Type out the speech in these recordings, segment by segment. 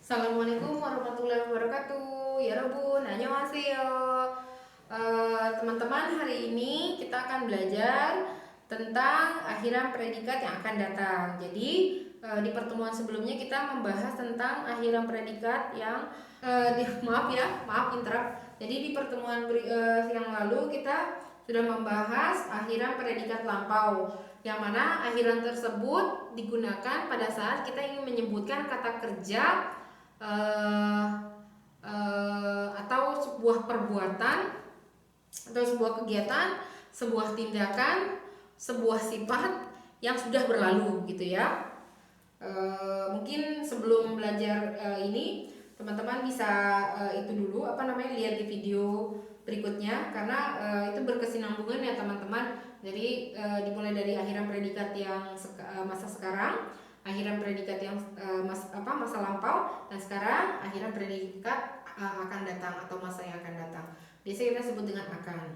Assalamualaikum warahmatullahi wabarakatuh. Ya Robun, annyeonghaseyo. Teman-teman, hari ini kita akan belajar tentang akhiran predikat yang akan datang. Jadi di pertemuan sebelumnya kita membahas tentang akhiran predikat yang maaf interrupt. Jadi di pertemuan yang lalu kita sudah membahas akhiran predikat lampau, yang mana akhiran tersebut digunakan pada saat kita ingin menyebutkan kata kerja atau sebuah perbuatan atau sebuah kegiatan, sebuah tindakan, sebuah sifat yang sudah berlalu gitu ya. Mungkin sebelum belajar ini teman-teman bisa itu dulu lihat di video berikutnya, karena itu berkesinambungan ya teman-teman. Jadi dimulai dari akhiran predikat yang masa sekarang, akhiran predikat yang masa lampau, dan sekarang akhiran predikat akan datang atau masa yang akan datang. Biasanya kita sebut dengan akan.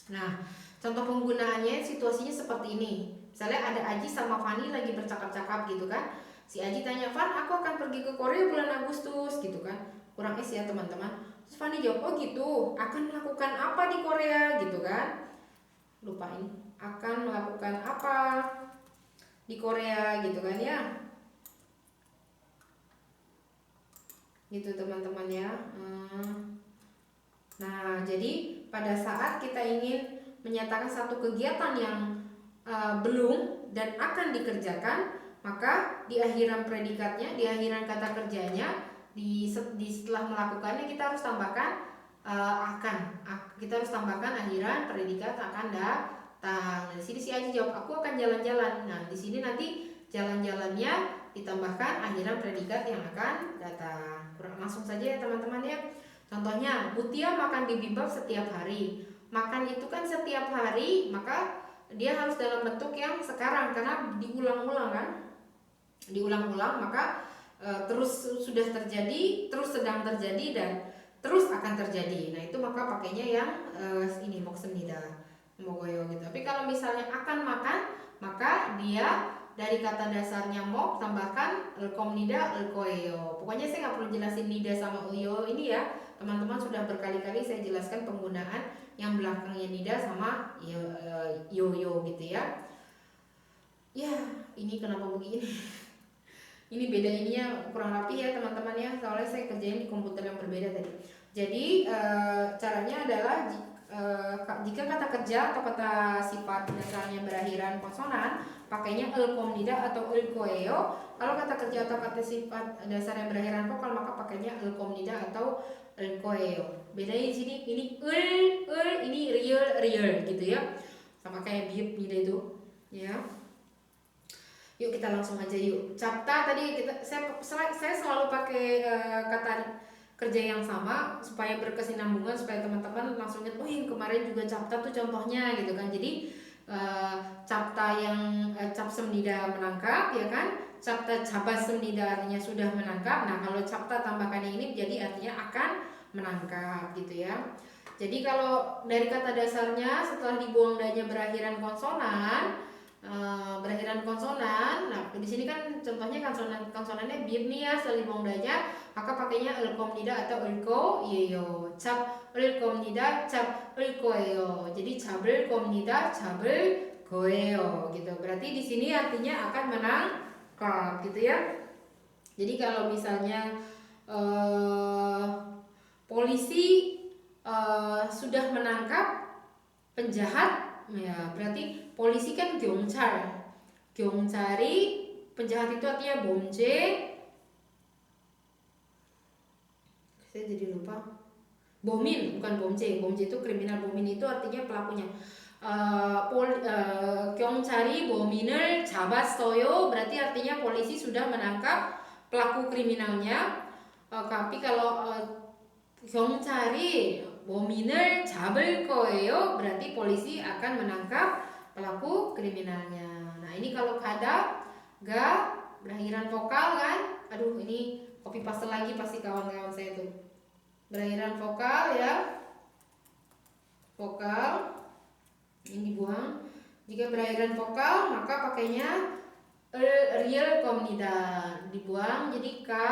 Nah, contoh penggunaannya situasinya seperti ini. Misalnya ada Aji sama Fani lagi bercakap-cakap gitu kan. Si Aji tanya, "Fan, aku akan pergi ke Korea bulan Agustus," gitu kan. Kurang es ya teman-teman. Terus Fani jawab, "Oh gitu, akan melakukan apa di Korea?" gitu kan. Lupa ini. Akan melakukan apa di Korea gitu kan ya. Gitu teman-teman ya. Nah, jadi pada saat kita ingin menyatakan satu kegiatan yang belum dan akan dikerjakan, maka di akhiran predikatnya, di akhiran kata kerjanya, di setelah melakukannya kita harus tambahkan akan. Kita harus tambahkan akhiran predikat akan datang. Nah, di sini si Aji jawab, "Aku akan jalan-jalan." Nah, di sini nanti jalan-jalannya ditambahkan akhiran predikat yang akan datang. Kurang langsung saja ya teman-teman ya. Contohnya, Mutia makan bibimbap setiap hari. Makan itu kan setiap hari, maka dia harus dalam bentuk yang sekarang karena diulang-ulang kan. Diulang-ulang, maka terus sudah terjadi, terus sedang terjadi, dan terus akan terjadi. Nah, itu maka pakainya yang ini moksemnida, mogoyo gitu. Tapi kalau misalnya akan makan, maka dia dari kata dasarnya mok tambahkan elkomnida elkoeo. Pokoknya saya nggak perlu jelasin nida sama uyo ini ya. Teman-teman sudah berkali-kali saya jelaskan penggunaan yang belakangnya nida sama yo gitu ya. Ya, ini kenapa begini? Ini beda ininya kurang rapi ya teman-teman ya, soalnya saya kerjain di komputer yang berbeda tadi. Jadi caranya adalah jika kata kerja atau kata sifat dasarnya berakhiran konsonan, pakainya elkomnida atau elkoeo. Kalau kata kerja atau kata sifat dasarnya berakhiran vokal, maka pakainya elkomnida atau elkoeo. Bedanya di sini, ini ini real gitu ya, sama kayak biup nida itu ya. Yuk kita langsung aja yuk. Capta tadi saya selalu pakai kata kerja yang sama supaya berkesinambungan, supaya teman-teman langsung ingat, oh yang kemarin juga capta tuh contohnya gitu kan. Jadi capta yang capsem nida menangkap ya kan. Capta cabasem nida artinya sudah menangkap. Nah, kalau capta tambahkan yang ini jadi artinya akan menangkap gitu ya. Jadi kalau dari kata dasarnya setelah dibuang danya berakhiran konsonan, nah di sini kan contohnya konsonannya bib nih ya, setelah dibuang danya maka pakainya elkomnida atau elkoyeyo. Cap elkomnida, cap elkoyeyo. Jadi cabel komnida, cabel koyeyo gitu. Berarti di sini artinya akan menangkap gitu ya. Jadi kalau misalnya polisi sudah menangkap penjahat, ya berarti polisi kan 경찰. 경찰이 penjahat itu artinya bomje. Saya jadi lupa. Bomin, bukan bomje. Bomje itu kriminal, bomin itu artinya pelakunya. 경찰이 범인을 잡았어요. Berarti artinya polisi sudah menangkap pelaku kriminalnya. Tapi kalau 경찰이 범인을 잡을 거예요, berarti polisi akan menangkap pelaku kriminalnya. Nah, ini kalau kada ga berakhiran vokal kan. Aduh, ini copy paste lagi pasti kawan-kawan saya tuh. Berakhiran vokal ya. Vokal ini dibuang. Jika berakhiran vokal maka pakainya real komnida, dibuang jadi ka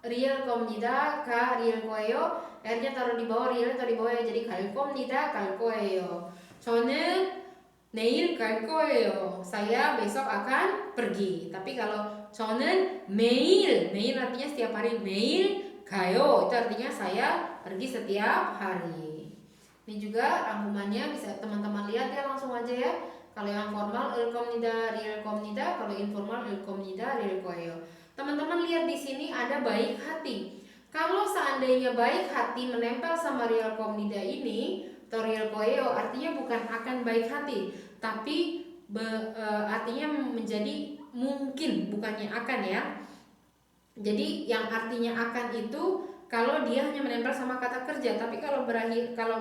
real 겁니다. 가 real 거예요. Rnya taruh di bawah, realnya taruh di bawah ya. Jadi 갈 겁니다. 갈 거예요. 저는 내일 갈 거예요. Saya besok akan pergi. Tapi kalau 저는 매일 artinya setiap hari. 매일 가요. Itu artinya saya pergi setiap hari. Ini juga rangkumannya bisa teman-teman lihat ya, langsung aja ya. Kalau yang formal il 겁니다, real 겁니다. Kalau informal il 겁니다, real 거예요. Teman-teman lihat di sini ada baik hati. Kalau seandainya baik hati menempel sama real 겁니다 ini atau real 거예요, artinya bukan akan baik hati, tapi artinya menjadi mungkin, bukannya akan ya. Jadi yang artinya akan itu kalau dia hanya menempel sama kata kerja, tapi kalau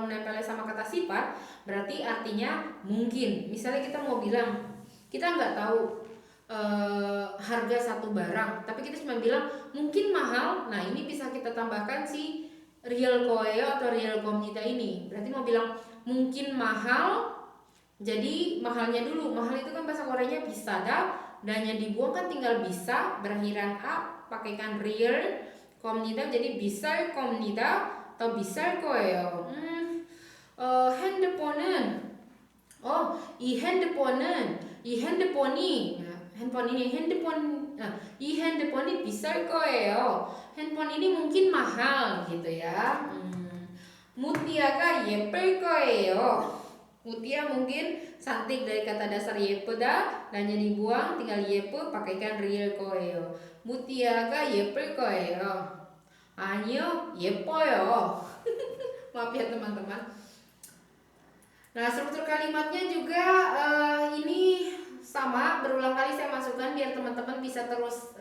menempelnya sama kata sifat, berarti artinya mungkin. Misalnya kita mau bilang kita nggak tahu harga satu barang, tapi kita cuma bilang mungkin mahal. Nah ini bisa kita tambahkan si real 거예요 atau real 겁니다 ini. Berarti mau bilang mungkin mahal, jadi mahalnya dulu. Mahal itu kan bahasa Koreanya 비싸다, dannya dibuang kan tinggal bisa, berakhiran a, pakaikan real 겁니다. jadi 비쌀 겁니다 atau 비쌀 거예요. 핸드폰은 이 핸드폰이 이 핸드폰이 비쌀 거예요. 핸드폰 ini mungkin mahal gitu ya. 무티아가 예쁠 거예요. 무티아 mungkin cantik dari kata dasar 예쁘다, dannya dibuang tinggal 예쁘, pakaikan real 거예요. 무티아가 예쁠 거예요. 아니요, 예뻐요. Maaf ya teman-teman. Nah, struktur kalimatnya juga ini sama, berulang kali saya masukkan biar teman-teman bisa terus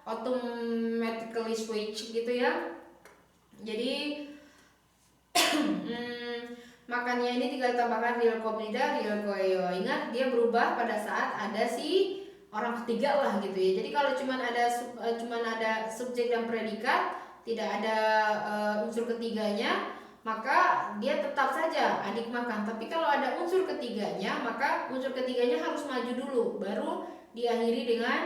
automatically switch gitu ya. Jadi makannya ini tinggal tambahkan real 겁니다, real 거예요. Ingat dia berubah pada saat ada si orang ketiga lah gitu ya. Jadi kalau cuman ada subjek dan predikat, tidak ada unsur ketiganya, maka dia tetap saja adik makan. Tapi kalau ada unsur ketiganya, maka unsur ketiganya harus maju dulu, baru diakhiri dengan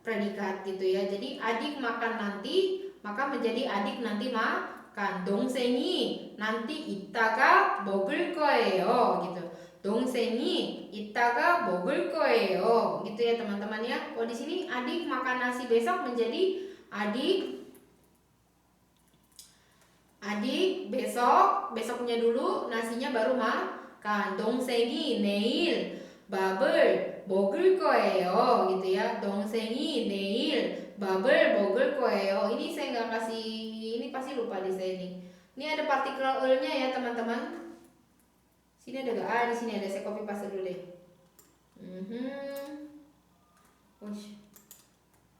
predikat gitu ya. Jadi adik makan nanti, maka menjadi adik nanti makan. 동생이 nanti 이따가 먹을 거예요 gitu. 동생이 이따가 먹을 거예요 gitu ya teman-teman ya. Kalau di sini adik makan nasi besok menjadi adik besoknya dulu, nasinya baru makan. 동생이 내일 밥을 먹을 거예요 gitu ya. 동생이 내일 밥을 먹을 거예요. Ini saya nggak kasih, ini pasti lupa di saya ini. Ini ada partikel e-nya ya teman-teman. Sini ada gak? Di sini ada, saya copy paste dulu deh.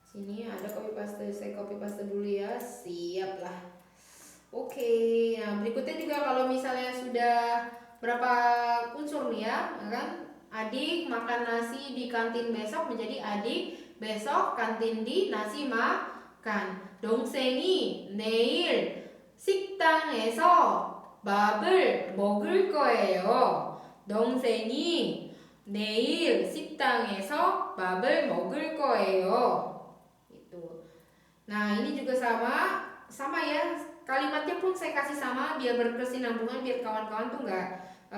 Sini ada copy paste, saya copy paste dulu ya. Siap lah. Oke, nah berikutnya juga kalau misalnya sudah berapa unsur nih ya, kan? Adik makan nasi di kantin besok menjadi adik besok kantin di nasi makan. 동생이 내일 식당에서 밥을 먹을 거예요. 동생이 내일 식당에서 밥을 먹을 거예요. Itu. Nah ini juga sama ya. Kalimatnya pun saya kasih sama biar berkesinambungan, biar kawan-kawan tuh nggak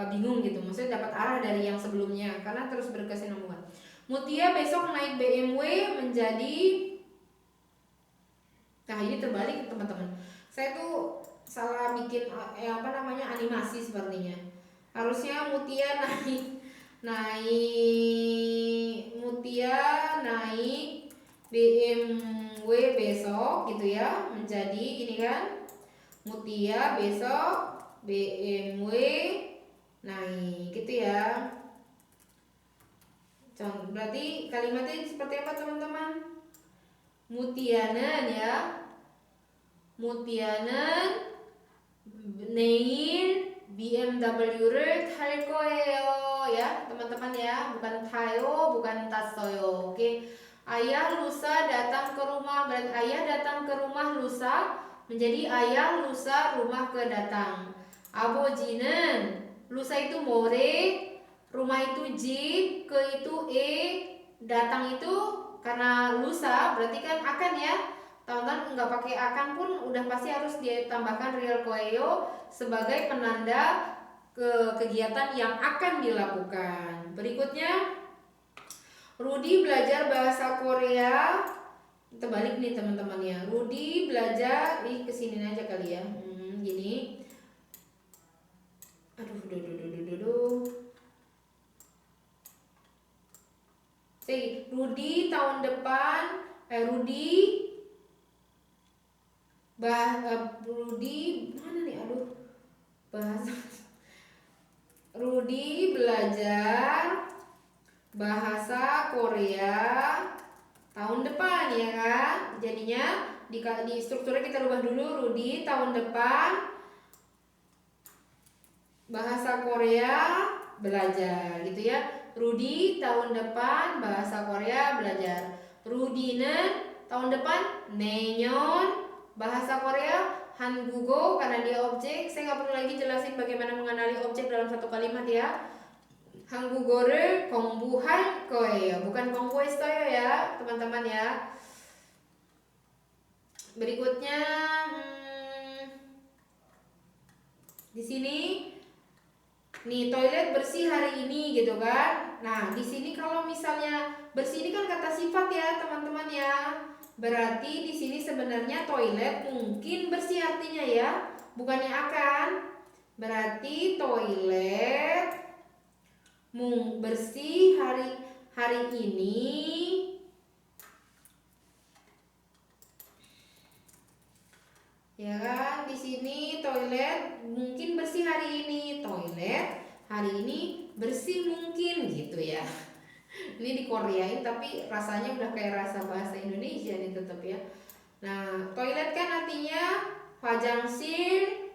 bingung gitu. Maksudnya dapat arah dari yang sebelumnya karena terus berkesinambungan. Mutia besok naik BMW menjadi, nah ini terbalik teman-teman. Saya tuh salah bikin animasi sepertinya. Harusnya Mutia naik BMW besok gitu ya, menjadi ini kan. Mutia besok BMW naik gitu ya. Berarti kalimatnya seperti apa teman-teman? Mutia는 ya. Mutia는 내일 BMW를 탈 거예요 ya teman-teman ya, bukan tayo, bukan tas어요. Oke. Ayah lusa datang ke rumah, berarti ayah datang ke rumah lusa menjadi ayah lusa rumah kedatang. 아버지는 lusa itu more, rumah itu 집, ke itu datang itu karena lusa berarti kan akan ya. tahun-tahun nggak pakai akan pun udah pasti harus ditambahkan real koeo sebagai penanda kegiatan yang akan dilakukan. Berikutnya, Rudy belajar bahasa Korea. Kita balik nih teman-teman ya. Rudy belajar, kesini aja kali ya. Gini. Aduh. Rudy tahun depan, Rudy mana nih? Bahasa. Rudy belajar bahasa Korea tahun depan ya kan. Jadinya di strukturnya kita rubah dulu. Rudy tahun depan bahasa Korea belajar gitu ya. Rudy tahun depan bahasa Korea belajar. Rudy는 tahun depan 내년 bahasa Korea 한국어 karena dia objek. Saya nggak perlu lagi jelasin bagaimana mengenali objek dalam satu kalimat ya. 한국어를 공부할 거예요. Bukan 공부했어요 ya, teman-teman ya. Berikutnya di sini nih toilet bersih hari ini gitu kan. Nah, di sini kalau misalnya bersih ini kan kata sifat ya, teman-teman ya. Berarti di sini sebenarnya toilet mungkin bersih artinya ya, bukannya akan. Berarti toilet bersih hari ini. Ya kan, di sini toilet mungkin bersih hari ini. Toilet hari ini bersih mungkin gitu ya. Ini dikoreain tapi rasanya udah kayak rasa bahasa Indonesia nih tetap ya. Nah, toilet kan artinya 화장실.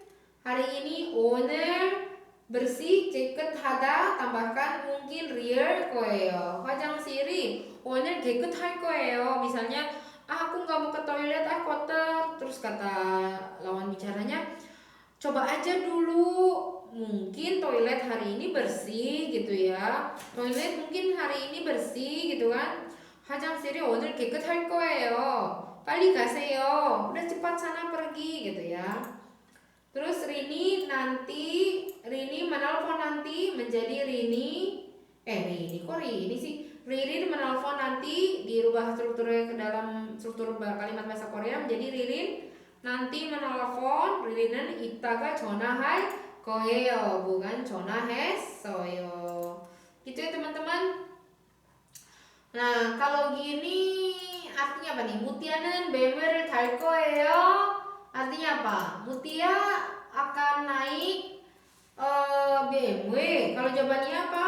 Hari ini 오늘 bersih 깨끗하다 tambahkan mungkin real 거예요. 화장실이 오늘 깨끗할 거예요. Misalnya aku nggak mau ke toilet, kotor. Terus kata lawan bicaranya, coba aja dulu, mungkin toilet hari ini bersih gitu ya. Toilet mungkin hari ini bersih gitu kan. 화장실이 오늘 깨끗할 거예요. 빨리 가세요. Udah cepat sana pergi gitu ya. Terus Rini menelpon nanti menjadi Rini kok Rini sih? Ririn menelpon nanti, dirubah strukturnya ke dalam struktur kalimat bahasa Korea menjadi Ririn nanti menelpon. Ririn은 이따가 전화할 거예요, bukan 전화했어요. Gitu ya teman-teman. Nah, kalau gini artinya apa nih? 무티아는 BMW를 탈 거예요. Artinya apa? Mutia akan naik BMW. Kalau jawabannya apa?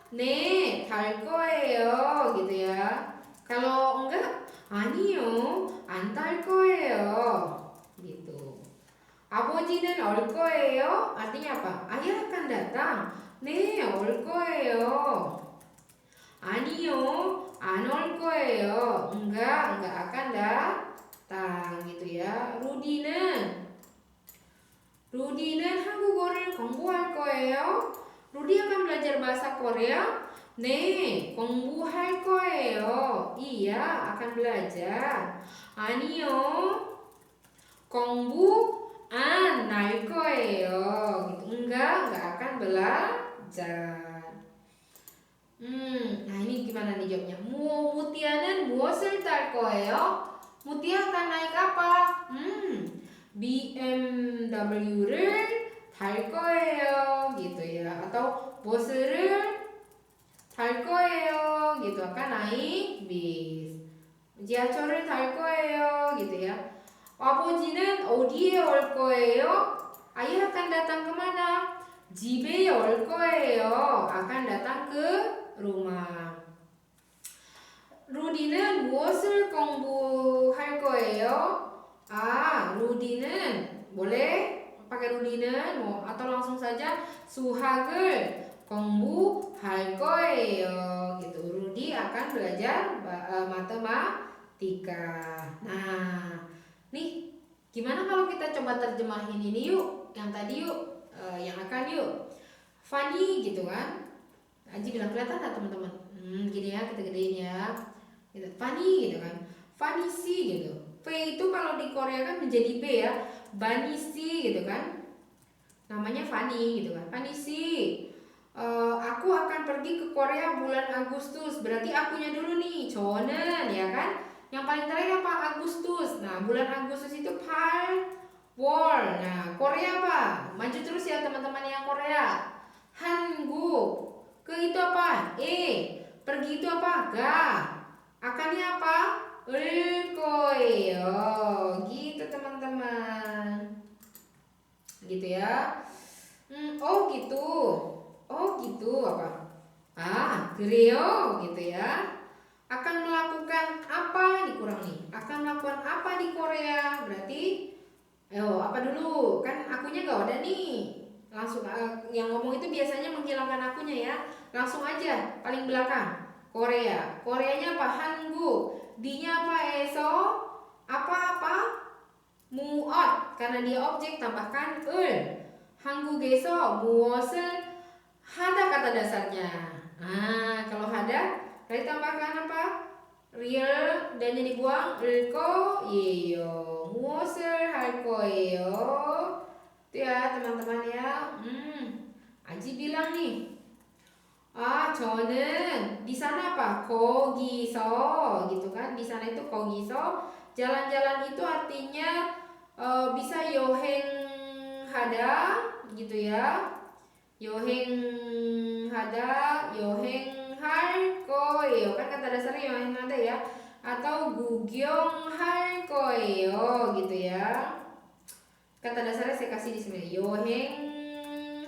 네, 탈 거예요. gitu ya. Kalau enggak, 아니요, 안 탈 거예요. gitu. 아버지는 올 거예요. artinya apa? Ayah akan datang. 네, 올 거예요. 아니요, 안 올 거예요. enggak akan datang gitu ya. 루디는 한국어를 공부할 거예요. 루디 akan belajar bahasa Korea. 네, 공부할 거예요. Iya, akan belajar. 아니요, 공부 안 할 거예요. enggak akan belajar. Nah ini gimana nih jawabnya? Mutia는 무엇을 탈 거예요? Mutia akan naik apa? BMW를 탈 거예요 gitu ya. Atau 버스를 탈 거예요 gitu, akan naik bis. 지하철을 탈 거예요 gitu ya. 아버지는 어디에 올 거예요? Ayah akan datang kemana? 집에 올 거예요. akan datang ke rumah. 루디는 무엇을 공부할 거예요? 루디는 boleh pakai 루디는 atau langsung saja 수학을 공부할 거예요 gitu. Rudi akan belajar matematika. Nah, nih gimana kalau kita coba terjemahin ini yuk, yang tadi yuk, yang akan yuk. Fanny gitu kan. Aji bilang kelihatan nggak teman-teman? Gini ya, kita gedein ya. Gitu. Fanny gitu kan. Fanny sih gitu. V itu kalau di Korea kan menjadi B ya, Vanisi gitu kan, namanya Fanny gitu kan. Vanisi, aku akan pergi ke Korea bulan Agustus, berarti akunya dulu nih, Chonen ya kan. Yang paling terakhir apa? Agustus. Nah bulan Agustus itu Pal Wol. Nah Korea apa? Maju terus ya teman-teman yang Korea. Hanguk. Ke itu apa? Pergi itu apa? Ga. Akannya apa? Ulkoyo. Gitu teman-teman. Gitu ya. Oh gitu. Oh gitu apa? Greo gitu ya. Akan melakukan apa? Ini kurang nih. Akan melakukan apa di Korea? Berarti apa dulu? Kan akunya gak ada nih. Langsung yang ngomong itu biasanya menghilangkan akunya ya. Langsung aja paling belakang. Korea. Koreanya apa? Hanguk. D-nya apa? Eso. Apa-apa? Muot. Karena dia objek tambahkan ul. 한국에서 무엇을 hada kata dasarnya. Kalau hada tadi tambahkan apa? Real dan yang dibuang 일거 예요. 무엇을 할 거예요? Itu ya teman-teman ya. Aji bilang nih. 저는 di sana apa? 거기서 gitu kan. Di sana itu 거기서. Jalan-jalan itu artinya bisa 여행 hada gitu ya. 여행 hada, 여행할 거예요. Kan kata dasarnya 여행 hada ya. Atau 구경할 거예요 gitu ya. Kata dasarnya saya kasih di sini. 여행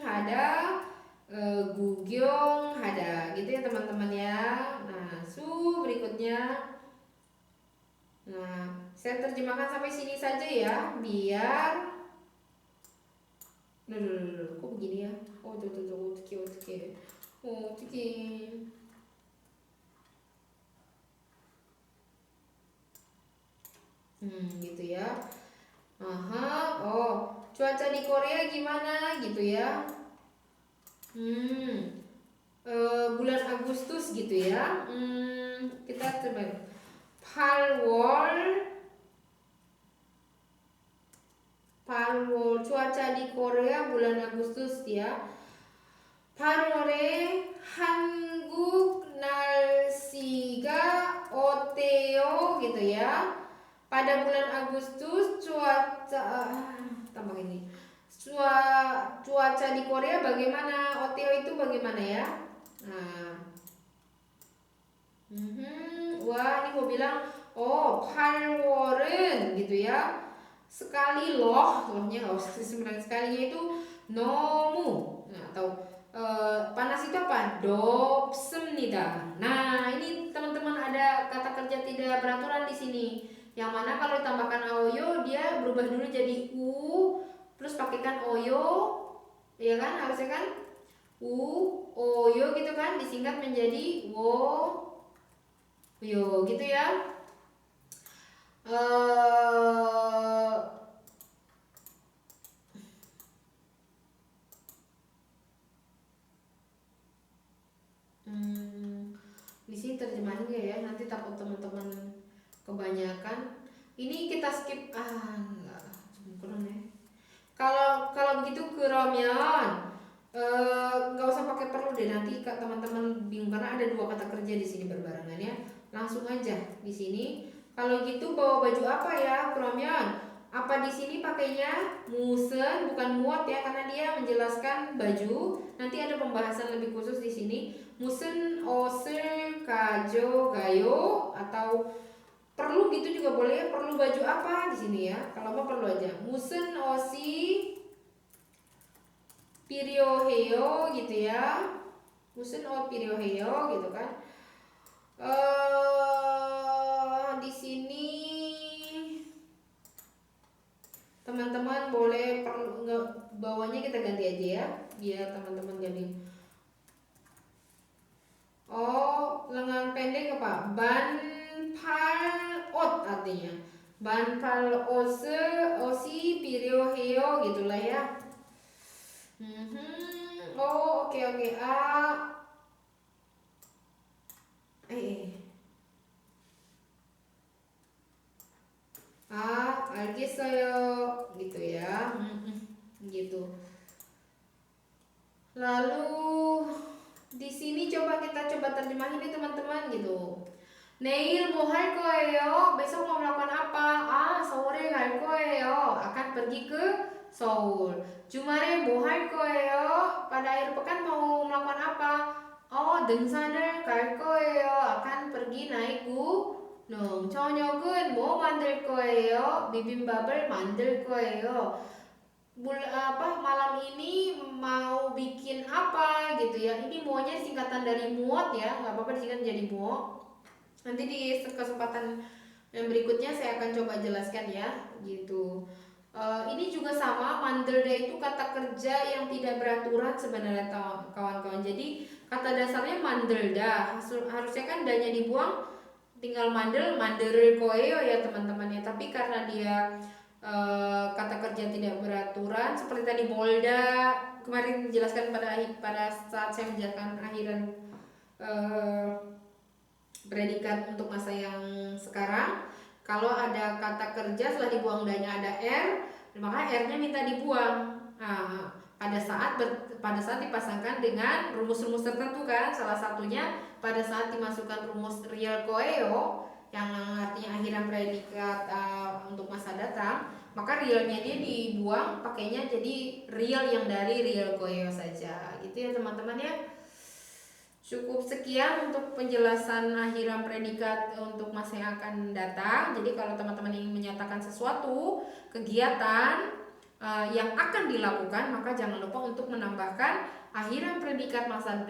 hada, 구경 hada gitu ya teman-teman ya. Nah, berikutnya. Nah, saya terjemahkan sampai sini saja ya, biar kok begini ya? 어떡해. Gitu ya. Cuaca di Korea gimana gitu ya? Bulan Agustus gitu ya. Kita coba 8월 cuaca di Korea bulan Agustus ya. 8월에 한국 날씨가 어때요 gitu ya. Pada bulan Agustus cuaca tambah ini. Cuaca di Korea bagaimana? Oteo itu bagaimana ya? Wah, ini mau bilang 8월은 gitu ya. Sekali lohnya nggak usah sembilan sekalinya itu 너무. Atau panas itu apa? 덥습니다. Nah, ini teman-teman ada kata kerja tidak beraturan di sini. Yang mana kalau ditambahkan aoyo dia berubah dulu jadi u, terus pakaikan oyo, ya kan? Harusnya kan oyo gitu kan, disingkat menjadi yo gitu ya. Di sini terjemahin gak ya? Nanti takut teman-teman kebanyakan. Ini kita skip enggak kurang ya. Kalau begitu keramean nggak usah pakai perlu deh, nanti teman-teman bingung karena ada dua kata kerja di sini berbarengan ya. Langsung aja di sini. Kalau gitu bawa baju apa ya, keramean? Apa di sini pakainya musen bukan muat ya, karena dia menjelaskan baju. Nanti ada pembahasan lebih khusus di sini. 무슨 옷을 가져가요? Atau perlu gitu juga boleh. Perlu baju apa di sini ya? Kalau mau perlu aja. 무슨 옷이 필요해요 gitu ya. 무슨 옷 필요해요 gitu kan. Di sini teman-teman boleh perlu nggak bawahnya kita ganti aja ya, biar teman-teman ganti. Lengan pendek apa? 반팔옷 artinya. 반팔옷이 필요해요 gitulah ya. Oke. 알겠어요 gitu ya. Gitu. Lalu di sini kita coba terjemahin nih teman-teman gitu. Neil mau 할 거예요. Besok mau melakukan apa? 서울에 갈 거예요. Akan pergi ke Seoul. 주말에 뭐 할 거예요? Pada akhir pekan mau melakukan apa? 등산을 갈 거예요. Akan pergi naik gunung. 저녁은 뭐 만들 거예요? 비빔밥을 만들 거예요. Malam ini mau bikin apa gitu ya. Ini maunya singkatan dari muot ya, nggak apa-apa disingkat jadi muot. Nanti di kesempatan yang berikutnya saya akan coba jelaskan ya gitu. Ini juga sama, mandelda itu kata kerja yang tidak beraturan sebenarnya kawan-kawan. Jadi kata dasarnya mandelda, harusnya kan danya dibuang, tinggal manderel koeo ya teman-teman ya. Tapi karena dia kata kerja tidak beraturan seperti tadi molda kemarin dijelaskan pada saat saya menjelaskan akhiran predikat untuk masa yang sekarang. Kalau ada kata kerja setelah dibuang danya ada r, maka r-nya minta dibuang. Pada saat dipasangkan dengan rumus-rumus tertentu kan, salah satunya pada saat dimasukkan rumus real koeo yang artinya akhiran predikat untuk masa datang, maka realnya dia dibuang, pakainya jadi real yang dari real koeo saja gitu ya teman-teman ya. Cukup sekian untuk penjelasan akhiran predikat untuk masa yang akan datang. Jadi kalau teman-teman ingin menyatakan sesuatu kegiatan yang akan dilakukan, maka jangan lupa untuk menambahkan akhiran predikat masa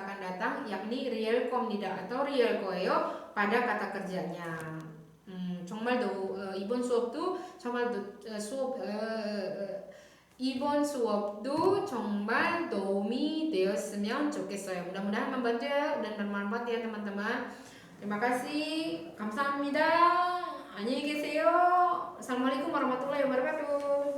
akan datang, yakni real komnida atau real koeo pada kata kerjanya. 정말도 이번 수업도 이번 수업도 정말 도움이 되었으면 좋겠어요. mudah-mudahan membantu ya dan bermanfaat ya teman-teman. Terima kasih. 감사합니다. 안녕히 계세요. Assalamualaikum warahmatullahi wabarakatuh.